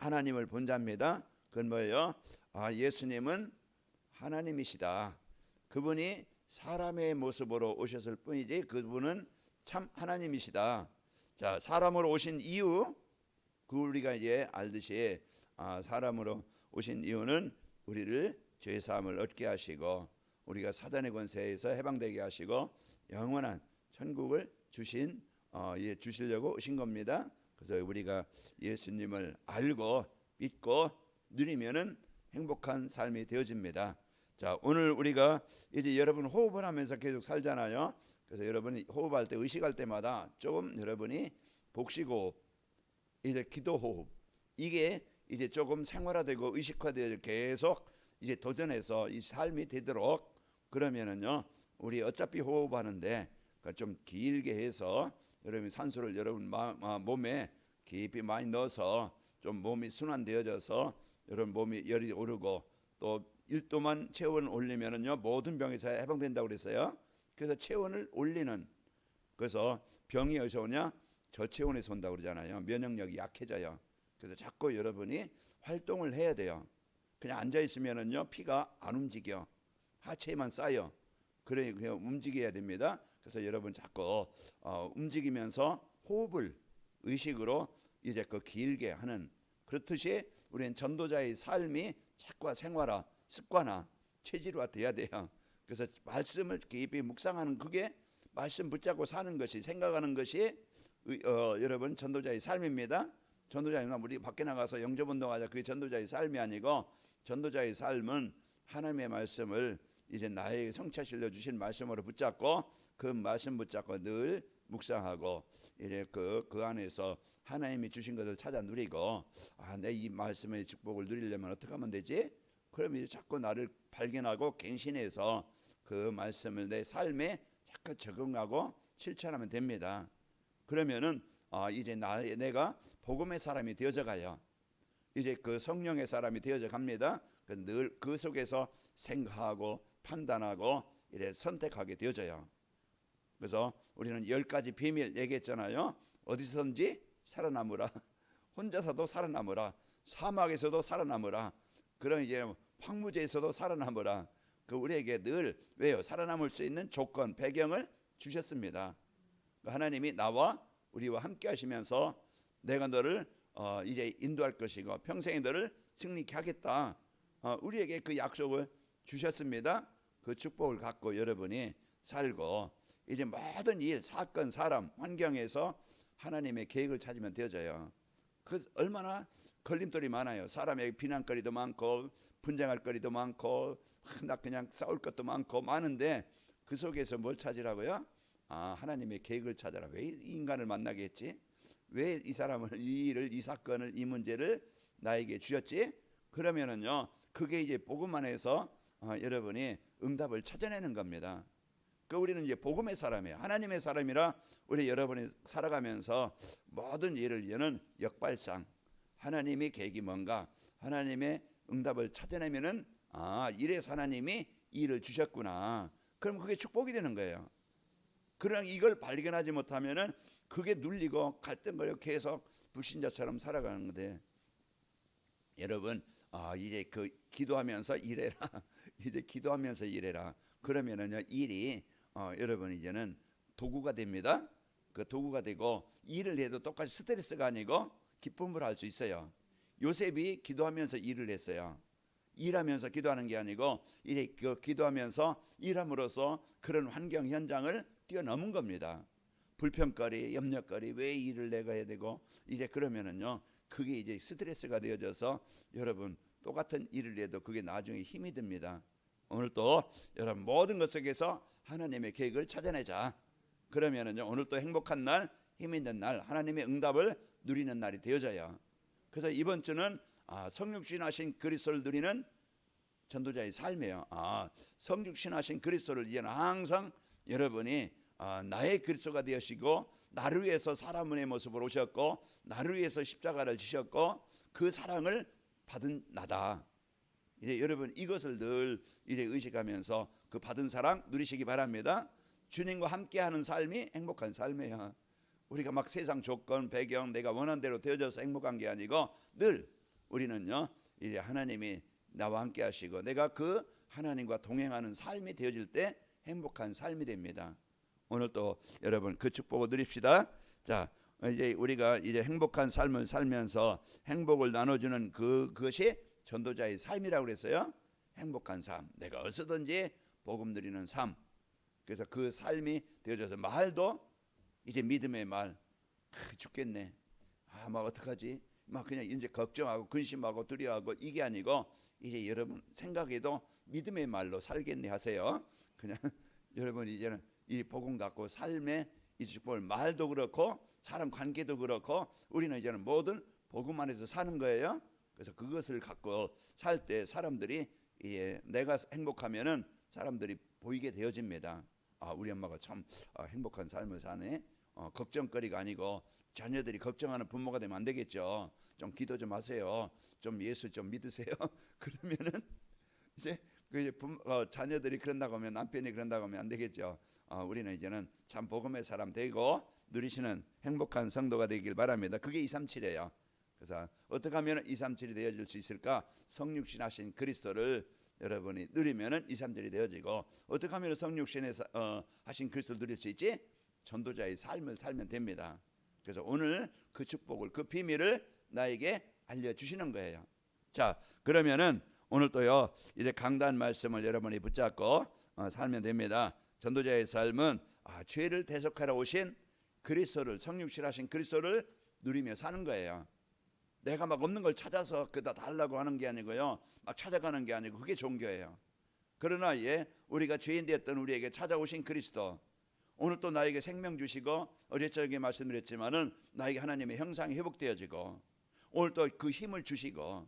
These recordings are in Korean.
하나님을 본 자입니다. 그건 뭐예요? 예수님은 하나님이시다. 그분이 사람의 모습으로 오셨을 뿐이지 그분은 참 하나님이시다. 자, 사람으로 오신 이유, 그 우리가 이제 알듯이 사람으로 오신 이유는 우리를 죄 사함을 얻게 하시고 우리가 사단의 권세에서 해방되게 하시고 영원한 천국을 주시려고 오신 겁니다. 그래서 우리가 예수님을 알고 믿고 누리면은 행복한 삶이 되어집니다. 자, 오늘 우리가 이제 여러분 호흡을 하면서 계속 살잖아요. 그래서 여러분이 호흡할 때 의식할 때마다 조금 여러분이 복식호흡, 이제 기도호흡, 이게 이제 조금 생활화되고 의식화되어 계속 이제 도전해서 이 삶이 되도록, 그러면은요 우리 어차피 호흡하는데 좀 길게 해서 여러분이 산소를 여러분 몸에 깊이 많이 넣어서 좀 몸이 순환되어져서 여러분 몸이 열이 오르고 또 1도만 체온을 올리면은요 모든 병에서 해방된다고 그랬어요. 그래서 체온을 올리는, 그래서 병이 어디서 오냐? 저체온에서 온다고 그러잖아요. 면역력이 약해져요. 그래서 자꾸 여러분이 활동을 해야 돼요. 그냥 앉아 있으면은요 피가 안 움직여, 하체에만 쌓여. 그래 그냥 움직여야 됩니다. 그래서 여러분 자꾸 움직이면서 호흡을 의식으로 이제 그 길게 하는, 그렇듯이 우리는 전도자의 삶이 자꾸 생활화, 습관화, 체질화 돼야 돼요. 그래서 말씀을 깊이 묵상하는, 그게 말씀 붙잡고 사는 것이, 생각하는 것이 여러분 전도자의 삶입니다. 전도자는 우리 밖에 나가서 영접운동하자, 그게 전도자의 삶이 아니고, 전도자의 삶은 하나님의 말씀을 이제 나에게 성취하시려 주신 말씀으로 붙잡고 그 말씀 붙잡고 늘 묵상하고 이래 그 안에서 하나님이 주신 것을 찾아 누리고, 내 이 말씀의 축복을 누리려면 어떻게 하면 되지? 그럼 이제 자꾸 나를 발견하고 갱신해서 그 말씀을 내 삶에 자꾸 적응하고 실천하면 됩니다. 그러면은 이제 내가 복음의 사람이 되어져 가요. 이제 그 성령의 사람이 되어져 갑니다. 늘 그 속에서 생각하고 판단하고 이래 선택하게 되어져요. 그래서 우리는 10가지 비밀 얘기했잖아요. 어디서든지 살아남으라. 혼자서도 살아남으라. 사막에서도 살아남으라. 그런 이제 황무지에서도 살아남으라. 그 우리에게 늘 왜요? 살아남을 수 있는 조건, 배경을 주셨습니다. 하나님이 나와 우리와 함께 하시면서 내가 너를 이제 인도할 것이고 평생에 너를 승리케 하겠다. 우리에게 그 약속을 주셨습니다. 그 축복을 갖고 여러분이 살고 이제 모든 일, 사건, 사람, 환경에서 하나님의 계획을 찾으면 되어져요. 그 얼마나 걸림돌이 많아요. 사람에게 비난거리도 많고 분쟁할 거리도 많고 나 그냥 싸울 것도 많고 많은데 그 속에서 뭘 찾으라고요? 하나님의 계획을 찾아라. 왜 이 인간을 만나게 했지? 왜 이 사람을, 이 일을, 이 사건을, 이 문제를 나에게 주셨지? 그러면은요 그게 이제 복음 안에서 여러분이 응답을 찾아내는 겁니다. 그 우리는 이제 복음의 사람이에요. 하나님의 사람이라 우리 여러분이 살아가면서 모든 일을 여는 역발상, 하나님의 계획이 뭔가, 하나님의 응답을 찾아내면은 이래서 하나님이 이 일을 주셨구나. 그럼 그게 축복이 되는 거예요. 그러나 이걸 발견하지 못하면은 그게 눌리고 갈등거리고 계속 불신자처럼 살아가는 건데, 여러분 이제 그 기도하면서 일해라. 이제 기도하면서 일해라. 그러면은요 일이 여러분 이제는 도구가 됩니다. 그 도구가 되고 일을 해도 똑같이 스트레스가 아니고 기쁨을 할 수 있어요. 요셉이 기도하면서 일을 했어요. 일하면서 기도하는 게 아니고 이제 그 기도하면서 일함으로써 그런 환경 현장을 뛰어넘은 겁니다. 불평거리, 염려거리, 왜 일을 내가 해야 되고, 이제 그러면은요 그게 이제 스트레스가 되어져서 여러분 똑같은 일을 해도 그게 나중에 힘이 듭니다. 오늘 또 여러분 모든 것 속에서 하나님의 계획을 찾아내자. 그러면은요 오늘 또 행복한 날, 힘 있는 날, 하나님의 응답을 누리는 날이 되어져요. 그래서 이번 주는 성육신하신 그리스도를 누리는 전도자의 삶이에요. 성육신하신 그리스도를 이제는 항상 여러분이 나의 그리스도가 되시고 나를 위해서 사람의 모습으로 오셨고 나를 위해서 십자가를 지셨고 그 사랑을 받은 나다. 이제 여러분 이것을 늘 이제 의식하면서 그 받은 사랑 누리시기 바랍니다. 주님과 함께하는 삶이 행복한 삶이에요. 우리가 막 세상 조건, 배경, 내가 원하는 대로 되어져서 행복한 게 아니고 늘 우리는요 이제 하나님이 나와 함께 하시고 내가 그 하나님과 동행하는 삶이 되어질 때 행복한 삶이 됩니다. 오늘 또 여러분 그 축복을 누립시다. 자, 이제 우리가 이제 행복한 삶을 살면서 행복을 나눠주는 그것이 전도자의 삶이라고 그랬어요. 행복한 삶, 내가 어디서든지 복음 누리는 삶. 그래서 그 삶이 되어져서 말도 이제 믿음의 말, 죽겠네, 막 어떡하지, 막 그냥 이제 걱정하고 근심하고 두려워하고 이게 아니고 이제 여러분 생각에도 믿음의 말로 살겠네 하세요. 그냥 여러분 이제는 이 복음 갖고 삶의 이 축복을 말도 그렇고 사람 관계도 그렇고 우리는 이제는 모든 복음 안에서 사는 거예요. 그래서 그것을 갖고 살 때 사람들이 내가 행복하면은 사람들이 보이게 되어집니다. 아, 우리 엄마가 참 행복한 삶을 사네. 걱정거리가 아니고 자녀들이 걱정하는 부모가 되면 안 되겠죠. 좀 기도 좀 하세요. 좀 예수 좀 믿으세요. 그러면은 이제 자녀들이 그런다고 하면 남편이 그런다고 하면 안 되겠죠. 우리는 이제는 참 복음의 사람 되고 누리시는 행복한 성도가 되길 바랍니다. 그게 237이에요. 그래서 어떻게 하면 237이 되어질 수 있을까? 성육신 하신 그리스도를 여러분이 누리면은 237이 되어지고, 어떻게 하면 성육신에 하신 그리스도를 누릴 수 있지? 전도자의 삶을 살면 됩니다. 그래서 오늘 그 축복을, 그 비밀을 나에게 알려주시는 거예요. 자, 그러면은 오늘 또요 이제 강단 말씀을 여러분이 붙잡고 살면 됩니다. 전도자의 삶은 죄를 대속하러 오신 그리스도를, 성육신하신 그리스도를 누리며 사는 거예요. 내가 막 없는 걸 찾아서 그다 달라고 하는 게 아니고요, 막 찾아가는 게 아니고 그게 종교예요. 그러나 우리가 죄인 되었던 우리에게 찾아오신 그리스도, 오늘 또 나에게 생명 주시고 어제 저녁에 말씀드렸지만은 나에게 하나님의 형상이 회복되어지고, 오늘 또 그 힘을 주시고,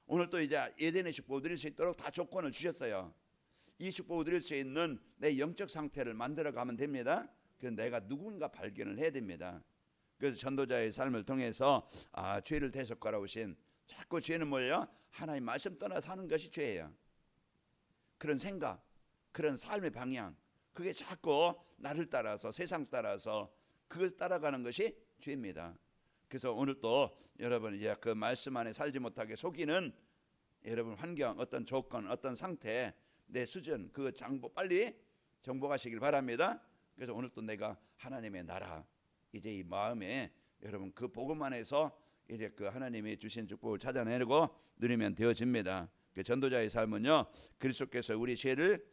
오늘 또 이제 에덴의 축복을 누릴 수 있도록 다 조건을 주셨어요. 이 축복을 누릴 수 있는 내 영적 상태를 만들어 가면 됩니다. 그래서 내가 누군가 발견을 해야 됩니다. 그래서 전도자의 삶을 통해서 죄를 대속하러 오신, 자꾸 죄는 뭐예요? 하나님 말씀 떠나 사는 것이 죄예요. 그런 생각, 그런 삶의 방향, 그게 자꾸 나를 따라서, 세상 따라서 그걸 따라가는 것이 죄입니다. 그래서 오늘 또 여러분 이제 그 말씀 안에 살지 못하게 속이는 여러분 환경, 어떤 조건, 어떤 상태, 내 수준, 그 빨리 정복하시길 바랍니다. 그래서 오늘 또 내가 하나님의 나라, 이제 이 마음에 여러분 그 복음 안에서 이제 그 하나님이 주신 축복을 찾아내고 누리면 되어집니다. 그 전도자의 삶은요, 그리스도께서 우리 죄를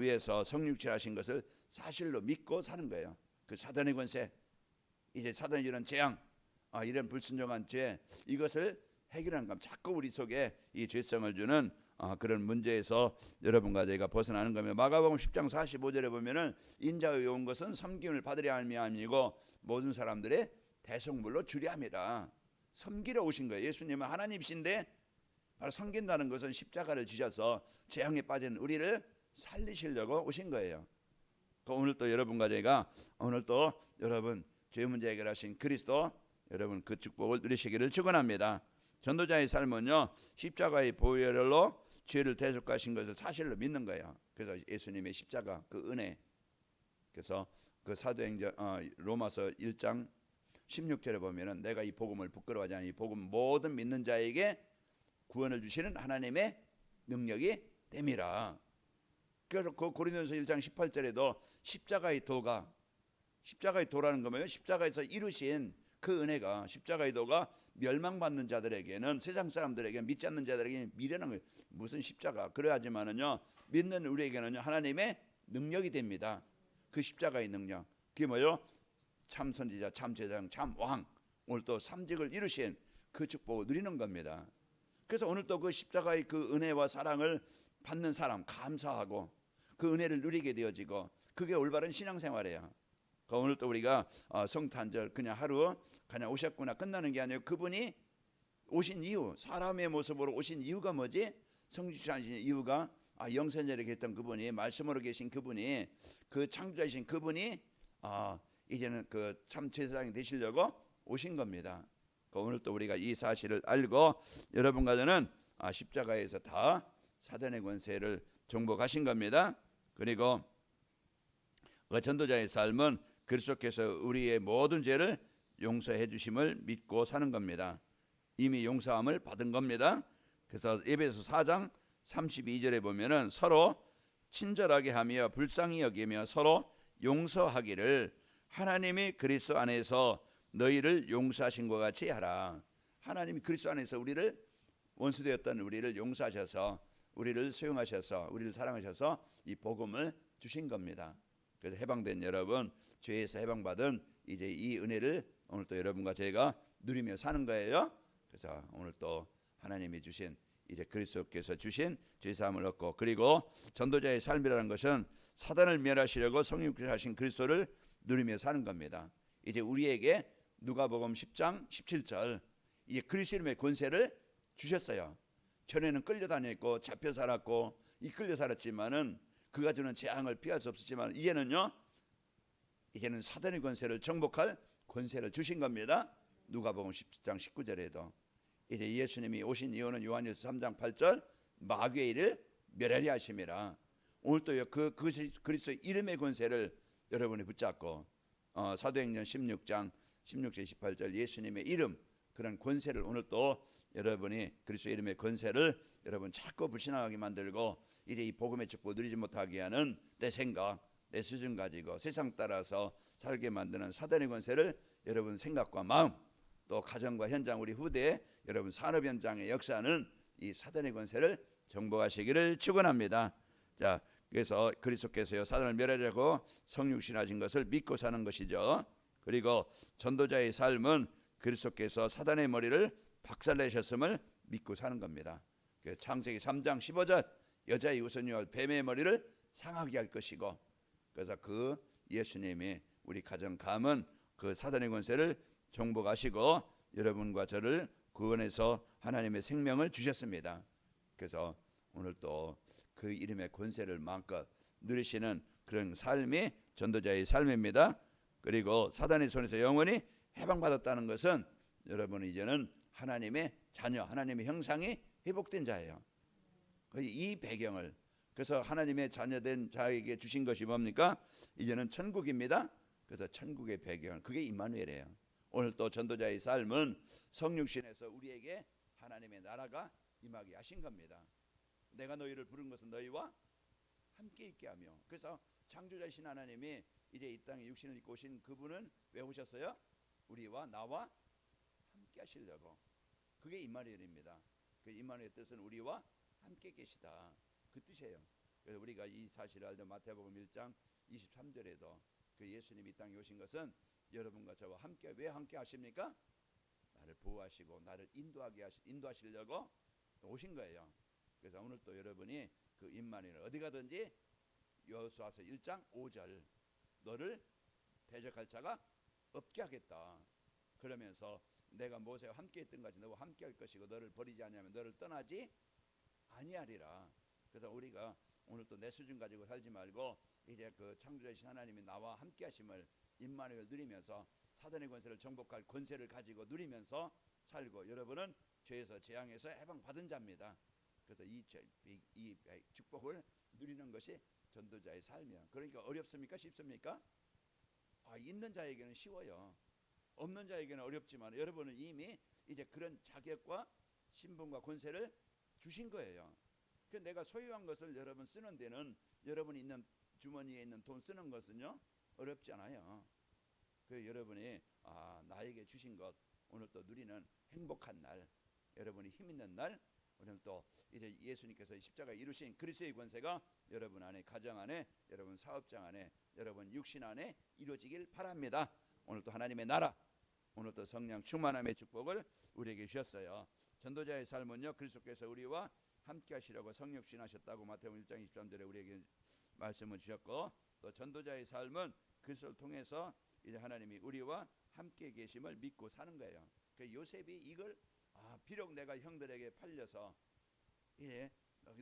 위해서 성육신하신 것을 사실로 믿고 사는 거예요. 그 사단의 권세, 이제 사단이 이런 재앙, 이런 불순종한 죄, 이것을 해결하는 것, 자꾸 우리 속에 이 죄성을 주는 그런 문제에서 여러분과 제가 벗어나는 거며, 마가복음 10장 45절에 보면은 인자의 온 것은 섬김을 받으려 함이 아니고 모든 사람들의 대속물로 주려 함이라. 섬기러 오신 거예요. 예수님은 하나님이신데 바로 섬긴다는 것은 십자가를 지셔서 재앙에 빠진 우리를 살리시려고 오신 거예요. 오늘 또 여러분과 제가 오늘 또 여러분 죄 문제 해결하신 그리스도, 여러분 그 축복을 누리시기를 축원합니다. 전도자의 삶은요, 십자가의 보혈로 죄를 대속하신 것을 사실로 믿는 거예요. 그래서 예수님의 십자가 그 은혜, 그래서 그 사도행전 로마서 1장 16절에 보면은 내가 이 복음을 부끄러워하지 않으니 이 복음 모든 믿는 자에게 구원을 주시는 하나님의 능력이 됨이라. 그래서 그 고린도전서 1장 18절에도 십자가의 도가, 십자가의 도라는 거면 십자가에서 이루신 그 은혜가, 십자가의 도가 멸망받는 자들에게는, 세상 사람들에게, 믿지 않는 자들에게 미련한 거예요. 무슨 십자가? 그래야지만은요 믿는 우리에게는요 하나님의 능력이 됩니다. 그 십자가의 능력, 그게 뭐요? 참 선지자, 참 제사장, 참 왕, 오늘 또 삼직을 이루신 그 축복을 누리는 겁니다. 그래서 오늘 또 그 십자가의 그 은혜와 사랑을 받는 사람, 감사하고 그 은혜를 누리게 되어지고, 그게 올바른 신앙생활이에요. 오늘 또 우리가 성탄절 그냥 하루 그냥 오셨구나 끝나는 게 아니고, 그분이 오신 이유, 사람의 모습으로 오신 이유가 뭐지? 성육신하신 이유가 영생전에 계셨던 그분이, 말씀으로 계신 그분이, 그 창조자이신 그분이 이제는 그 참 제사장이 되시려고 오신 겁니다. 오늘 또 우리가 이 사실을 알고 여러분과 저는 십자가에서 다 사단의 권세를 정복하신 겁니다. 그리고 그 전도자의 삶은 그리스도께서 우리의 모든 죄를 용서해 주심을 믿고 사는 겁니다. 이미 용서함을 받은 겁니다. 그래서 에베소 4장 32절에 보면은 서로 친절하게 하며 불쌍히 여기며 서로 용서하기를 하나님이 그리스도 안에서 너희를 용서하신 것 같이 하라. 하나님이 그리스도 안에서 우리를 원수되었던 우리를 용서하셔서 우리를 수용하셔서 우리를 사랑하셔서 이 복음을 주신 겁니다. 그래서 해방된 여러분, 죄에서 해방받은 이제 이 은혜를 오늘 또 여러분과 제가 누리며 사는 거예요. 그래서 오늘 또 하나님이 주신 이제 그리스도께서 주신 죄사함을 얻고, 그리고 전도자의 삶이라는 것은 사단을 멸하시려고 성육하신 그리스도를 누리며 사는 겁니다. 이제 우리에게 누가복음 10장 17절 이제 그리스도 이름의 권세를 주셨어요. 전에는 끌려다녔고 잡혀 살았고 이끌려 살았지만은 그가 주는 재앙을 피할 수 없었지만 이제는 사단의 권세를 정복할 권세를 주신 겁니다. 누가복음 10장 19절에도 이제 예수님이 오신 이유는 요한일서 3장 8절 마귀의 일을 멸하리 하심이라. 오늘도 그 그리스도의 이름의 권세를 여러분이 붙잡고 사도행전 16장 16절 28절 예수님의 이름 그런 권세를 오늘 또 여러분이 그리스도의 이름의 권세를 여러분 자꾸 불신하게 만들고 이제 이 복음의 축복 누리지 못하게 하는 내 생각 내 수준 가지고 세상 따라서 살게 만드는 사단의 권세를 여러분 생각과 마음 또 가정과 현장 우리 후대 여러분 산업 현장의 역사는 이 사단의 권세를 정복하시기를 축원합니다. 자, 그래서 그리스도께서요 사단을 멸하려고 성육신하신 것을 믿고 사는 것이죠. 그리고 전도자의 삶은 그리스도께서 사단의 머리를 박살내셨음을 믿고 사는 겁니다. 창세기 3장 15절 여자의 우선이와 뱀의 머리를 상하게 할 것이고, 그래서 그 예수님이 우리 가정 감은 그 사단의 권세를 정복하시고 여러분과 저를 구원해서 하나님의 생명을 주셨습니다. 그래서 오늘 또 그 이름의 권세를 마음껏 누리시는 그런 삶이 전도자의 삶입니다. 그리고 사단의 손에서 영원히 해방받았다는 것은 여러분은 이제는 하나님의 자녀, 하나님의 형상이 회복된 자예요. 이 배경을 그래서 하나님의 자녀된 자에게 주신 것이 뭡니까? 이제는 천국입니다. 그래서 천국의 배경 그게 임마누엘이에요. 오늘 또 전도자의 삶은 성육신에서 우리에게 하나님의 나라가 임하게 하신 겁니다. 내가 너희를 부른 것은 너희와 함께 있게 하며, 그래서 창조자이신 하나님이 이제 이 땅에 육신을 입고 오신 그분은 왜 오셨어요? 우리와 나와 함께 하시려고. 그게 임마누엘입니다. 그 임마누엘의 뜻은 우리와 함께 계시다 그 뜻이에요. 그래서 우리가 이 사실을 알던 마태복음 1장 23절에도 그 예수님이 이 땅에 오신 것은 여러분과 저와 함께 왜 함께 하십니까? 나를 보호하시고 나를 인도하시려고 오신 거예요. 그래서 오늘 또 여러분이 그 임마누엘 어디 가든지 여호수아서 1장 5절 너를 대적할 자가 없게 하겠다. 그러면서 내가 모세와 함께 했던 것이 너와 함께 할 것이고 너를 버리지 아니하면 너를 떠나지 아니하리라. 그래서 우리가 오늘 또 내 수준 가지고 살지 말고 이제 그 창조자이신 하나님이 나와 함께 하심을 임마누엘 누리면서 사단의 권세를 정복할 권세를 가지고 누리면서 살고, 여러분은 죄에서 재앙에서 해방받은 자입니다. 그래서 이 축복을 누리는 것이 전도자의 삶이야. 그러니까 어렵습니까? 쉽습니까? 있는 자에게는 쉬워요. 없는 자에게는 어렵지만 여러분은 이미 이제 그런 자격과 신분과 권세를 주신 거예요. 그 내가 소유한 것을 여러분 쓰는 데는 여러분이 있는 주머니에 있는 돈 쓰는 것은요 어렵지 않아요. 그 여러분이 나에게 주신 것 오늘 또 누리는 행복한 날, 여러분이 힘 있는 날, 오늘 또 이제 예수님께서 십자가 이루신 그리스도의 권세가 여러분 안에, 가정 안에, 여러분 사업장 안에, 여러분 육신 안에 이루어지길 바랍니다. 오늘 또 하나님의 나라, 오늘 또 성령 충만함의 축복을 우리에게 주셨어요. 전도자의 삶은요 그리스도께서 우리와 함께 하시려고 성육신하셨다고 마태복음 1장 23절에 우리에게 말씀을 주셨고, 또 전도자의 삶은 그리스도를 통해서 이제 하나님이 우리와 함께 계심을 믿고 사는 거예요. 그 요셉이 이걸 비록 내가 형들에게 팔려서 예,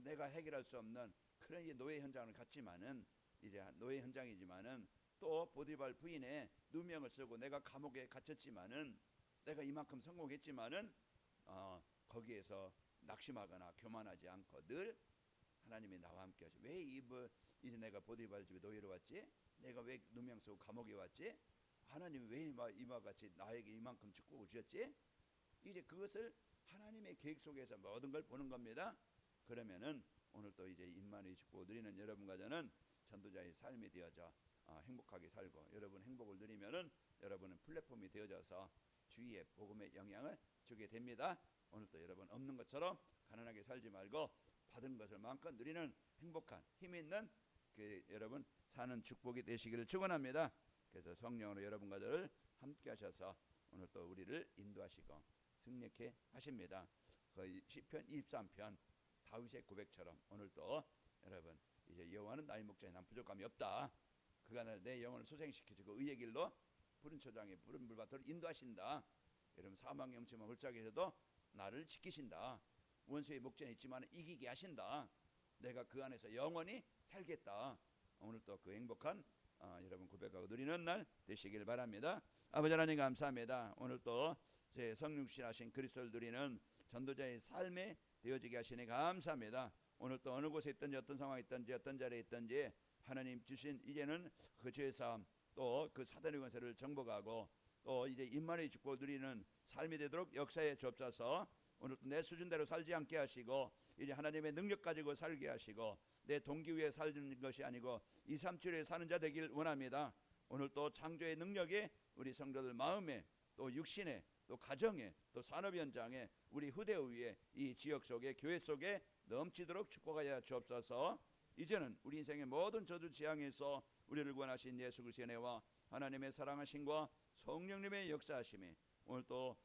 내가 해결할 수 없는 그런 이제 노예 현장을 갔지만은 이제 노예 현장이지만은 또 보디발 부인의 누명을 쓰고 내가 감옥에 갇혔지만은 내가 이만큼 성공했지만은 거기에서 낙심하거나 교만하지 않고 늘 하나님이 나와 함께 하시. 왜 이제 내가 보디발 집에 노예로 왔지? 내가 왜 누명 쓰고 감옥에 왔지? 하나님이 왜 이와 같이 나에게 이만큼 축복을 주셨지? 이제 그것을 하나님의 계획 속에서 모든 걸 보는 겁니다. 그러면은 오늘 또 이제 임마누엘 축복을 누리는 여러분과 저는 전도자의 삶이 되어져 행복하게 살고, 여러분 행복을 누리면은 여러분은 플랫폼이 되어져서 주위에 복음의 영향을 주게 됩니다. 오늘 또 여러분 없는 것처럼 가난하게 살지 말고 받은 것을 마음껏 누리는 행복한 힘 있는 여러분 사는 축복이 되시기를 축원합니다. 그래서 성령으로 여러분과 저를 함께 하셔서 오늘 또 우리를 인도하시고 승리케 하십니다. 그 시편 23편 다윗의 고백처럼 오늘 또 여러분 이제 여호와는 나의 목자에 난 부족함이 없다. 그가 내 영혼을 소생시키시고 의의 길로 푸른 초장에 푸른 물밭으로 인도하신다. 여러분 사망의 음침한 골짜기에서도 나를 지키신다. 원수의 목전에 있지만 이기게 하신다. 내가 그 안에서 영원히 살겠다. 오늘 또 그 행복한 여러분 고백하고 누리는 날 되시길 바랍니다. 아버지 하나님 감사합니다. 오늘 또 제 성육신하신 그리스도를 누리는 전도자의 삶에 되어지게 하시니 감사합니다. 오늘 또 어느 곳에 있든지 어떤 상황에 있든지 어떤 자리에 있든지 하나님 주신 이제는 그 죄의 삶 또 그 사단의 권세를 정복하고 또 이제 임마누엘 축복을 누리는 삶이 되도록 역사에 좁혀서 오늘 또 내 수준대로 살지 않게 하시고 이제 하나님의 능력 가지고 살게 하시고 내 동기 위에 사는 것이 아니고 2, 3주에 사는 자 되길 원합니다. 오늘 또 창조의 능력이 우리 성도들 마음에 또 육신에 또 가정에 또 산업 현장에 우리 후대 위에 이 지역 속에 교회 속에 넘치도록 축복하여 주옵소서. 이제는 우리 인생의 모든 저주 지향에서 우리를 구원하신 예수 그리스도의 은혜와 하나님의 사랑하심과 성령님의 역사하심이 오늘 또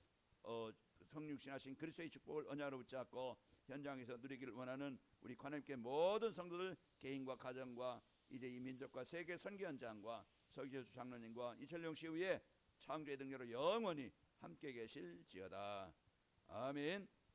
성육신하신 그리스도의 축복을 언약으로 붙잡고 현장에서 누리기를 원하는 우리 하나님께 모든 성도들 개인과 가정과 이제 이 민족과 세계 선교 현장과 서기철 장로님과 이철용 씨 위에 창조의 능력으로 영원히 함께 계실지어다. 아멘.